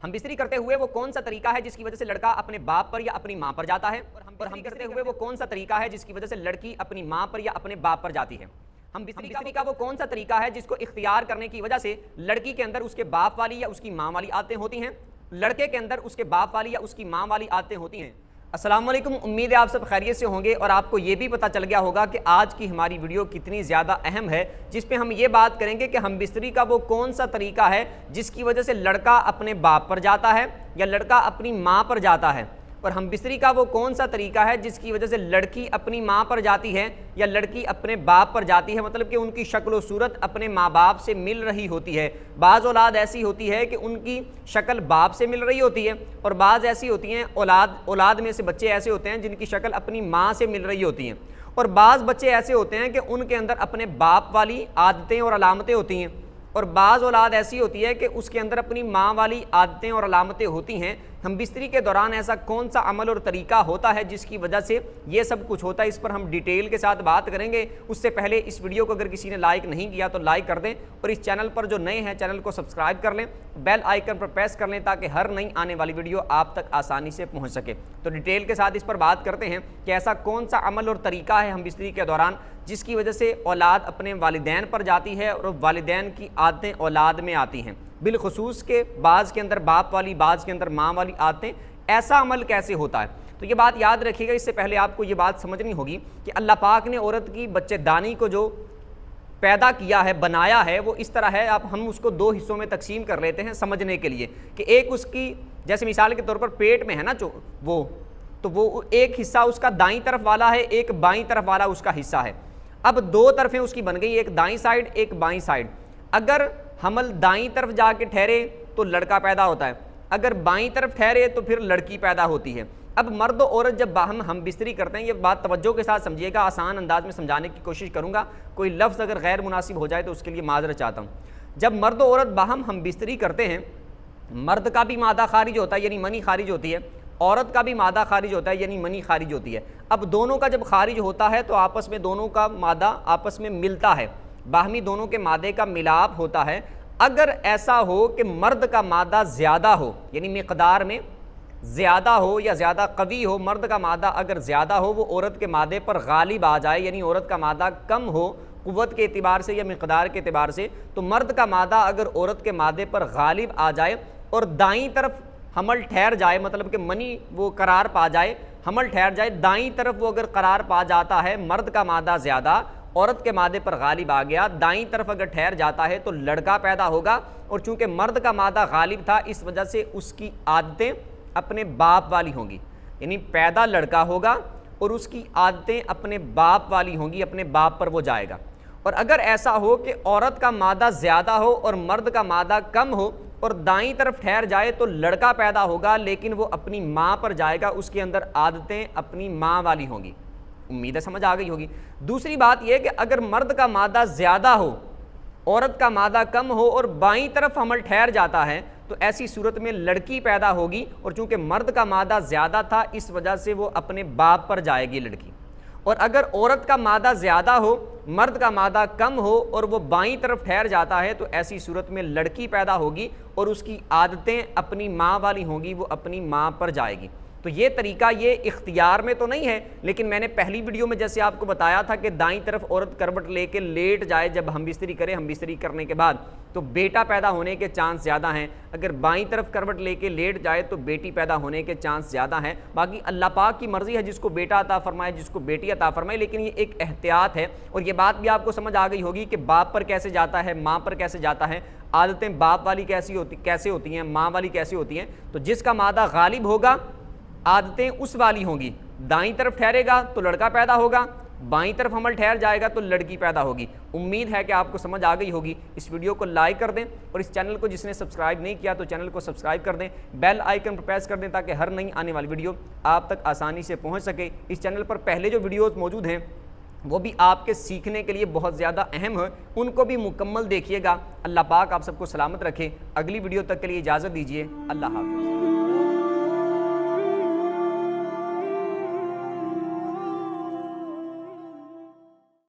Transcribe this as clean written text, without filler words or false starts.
हम बिस्तरी करते हुए वो कौन सा तरीका है जिसकी वजह से लड़का अपने बाप पर या अपनी माँ पर जाता है, और हम करते हुए वो कौन सा तरीका है जिसकी वजह से लड़की अपनी माँ पर या अपने बाप पर जाती है। हम बिस्तरी का वो कौन सा तरीका है जिसको इख्तियार करने की वजह से लड़की के अंदर उसके बाप वाली या उसकी माँ वाली आदतें होती हैं, लड़के के अंदर उसके बाप वाली या उसकी माँ वाली आदतें होती हैं। अस्सलाम वालेकुम, उम्मीद है आप सब खैरियत से होंगे और आपको ये भी पता चल गया होगा कि आज की हमारी वीडियो कितनी ज़्यादा अहम है, जिस पे हम ये बात करेंगे कि हम बिस्तरी का वो कौन सा तरीका है जिसकी वजह से लड़का अपने बाप पर जाता है या लड़का अपनी माँ पर जाता है, और हम बिस्तरी का वो कौन सा तरीका है जिसकी वजह से लड़की अपनी माँ पर जाती है या लड़की अपने बाप पर जाती है, मतलब कि उनकी शक्ल व सूरत अपने माँ बाप से मिल रही होती है। बाज़ औलाद ऐसी होती है कि उनकी शक्ल बाप से मिल रही होती है, और बाज़ ऐसी होती हैं औलाद में से बच्चे ऐसे होते हैं जिनकी शक्ल अपनी माँ से मिल रही होती हैं, और बाज़ बच्चे ऐसे होते हैं कि उनके अंदर अपने बाप वाली आदतें और अलामतें होती हैं, और बाज़ औलाद ऐसी होती है कि उसके अंदर अपनी माँ वाली आदतें और अलामतें होती हैं। हम बिस्तरी के दौरान ऐसा कौन सा अमल और तरीका होता है जिसकी वजह से ये सब कुछ होता है, इस पर हम डिटेल के साथ बात करेंगे। उससे पहले इस वीडियो को अगर किसी ने लाइक नहीं किया तो लाइक कर दें, और इस चैनल पर जो नए हैं चैनल को सब्सक्राइब कर लें, बेल आइकन पर प्रेस कर लें ताकि हर नई आने वाली वीडियो आप तक आसानी से पहुँच सके। तो डिटेल के साथ इस पर बात करते हैं कि ऐसा कौन सा अमल और तरीका है हम बिस्तरी के दौरान जिसकी वजह से औलाद अपने वालिदैन पर जाती है और वालिदैन की आदतें औलाद में आती हैं, बिलखुसूस के बाज़ के अंदर बाप वाली, बाज़ के अंदर माँ वाली आदतें। ऐसा अमल कैसे होता है, तो ये बात याद रखिएगा। इससे पहले आपको ये बात समझनी होगी कि अल्लाह पाक ने औरत की बच्चेदानी को जो पैदा किया है, बनाया है, वो इस तरह है। आप हम उसको दो हिस्सों में तकसीम कर लेते हैं समझने के लिए कि एक उसकी, जैसे मिसाल के तौर पर पेट में है ना जो वो एक हिस्सा उसका दाईं तरफ वाला है, एक बाईं तरफ वाला उसका हिस्सा है। अब दो तरफें उसकी बन गई, एक दाईं साइड एक बाईं साइड। अगर हमल दाईं तरफ जाके ठहरे तो लड़का पैदा होता है, अगर बाईं तरफ ठहरे तो फिर लड़की पैदा होती है। अब मर्द और औरत जब हम बिस्तरी करते हैं, ये बात तवज्जो के साथ समझिएगा, आसान अंदाज में समझाने की कोशिश करूंगा, कोई लफ्ज़ अगर गैर मुनासिब हो जाए तो उसके लिए माजरत चाहता हूँ। जब मर्द और औरत बाहम हम बिस्तरी करते हैं, मर्द का भी मादा खारिज होता है यानी मनी खारिज होती है, औरत का भी मादा खारिज होता है यानी मनी खारिज होती है। अब दोनों का जब खारिज होता है तो आपस में दोनों का मादा आपस में मिलता है, बाहमी दोनों के मादे का मिलाप होता है। अगर ऐसा हो कि मर्द का मादा ज़्यादा हो यानी मिक़दार में ज़्यादा हो या ज़्यादा कवी हो, मर्द का मादा अगर ज़्यादा हो वो औरत के मादे पर गालिब आ जाए, यानी औरत का मादा कम हो क़ुव्वत के एतबार से या मिक़दार के एतबार से, तो मर्द का मादा अगर औरत के मादे पर गालिब आ जाए और दाईं तरफ हमल ठहर जाए, मतलब कि मनी वो करार पा जाए, हमल ठहर जाए, दाईं तरफ वो अगर करार पा जाता है, मर्द का मादा ज़्यादा औरत के मादे पर गालिब आ गया, दाईं तरफ अगर ठहर जाता है तो लड़का पैदा होगा। और चूंकि मर्द का मादा गालिब था इस वजह से उसकी आदतें अपने बाप वाली होंगी, यानी पैदा लड़का होगा और उसकी आदतें अपने बाप वाली होंगी, अपने बाप पर वो जाएगा। और अगर ऐसा हो कि औरत का मादा ज़्यादा हो और मर्द का मादा कम हो और दाईं तरफ ठहर जाए तो लड़का पैदा होगा, लेकिन वो अपनी माँ पर जाएगा, उसके अंदर आदतें अपनी माँ वाली होंगी। उम्मीद है समझ आ गई होगी। दूसरी बात यह कि अगर मर्द का मादा ज़्यादा हो, औरत का मादा कम हो और बाईं तरफ हमल ठहर जाता है तो ऐसी सूरत में लड़की पैदा होगी, और चूंकि मर्द का मादा ज़्यादा था इस वजह से वो अपने बाप पर जाएगी लड़की। और अगर औरत का मादा ज़्यादा हो, मर्द का मादा कम हो और वो बाईं तरफ ठहर जाता है तो ऐसी सूरत में लड़की पैदा होगी और उसकी आदतें अपनी माँ वाली होंगी, वो अपनी माँ पर जाएगी। तो ये तरीका ये इख्तियार में तो नहीं है, लेकिन मैंने पहली वीडियो में जैसे आपको बताया था कि दाईं तरफ औरत करवट लेके लेट जाए जब हम बिस्तरी करें, हम बिस्तरी करने के बाद तो बेटा पैदा होने के चांस ज़्यादा हैं। अगर बाईं तरफ करवट लेके लेट जाए तो बेटी पैदा होने के चांस ज़्यादा हैं। बाकी अल्लाह पाक की मर्ज़ी है, जिसको बेटा अता फरमाए जिसको बेटी अता फरमाए, लेकिन ये एक एहतियात है। और ये बात भी आपको समझ आ गई होगी कि बाप पर कैसे जाता है, माँ पर कैसे जाता है, आदतें बाप वाली कैसे होती हैं, माँ वाली कैसे होती हैं। तो जिसका मादा गालिब होगा आदतें उस वाली होंगी, दाईं तरफ ठहरेगा तो लड़का पैदा होगा, बाईं तरफ हमल ठहर जाएगा तो लड़की पैदा होगी। उम्मीद है कि आपको समझ आ गई होगी। इस वीडियो को लाइक कर दें और इस चैनल को जिसने सब्सक्राइब नहीं किया तो चैनल को सब्सक्राइब कर दें, बेल आइकन पर प्रेस कर दें ताकि हर नई आने वाली वीडियो आप तक आसानी से पहुंच सके। इस चैनल पर पहले जो वीडियोज़ मौजूद हैं वो भी आपके सीखने के लिए बहुत ज़्यादा अहम है, उनको भी मुकम्मल देखिएगा। अल्लाह पाक आप सबको सलामत रखे। अगली वीडियो तक के लिए इजाज़त दीजिए। अल्लाह हाफ़िज़।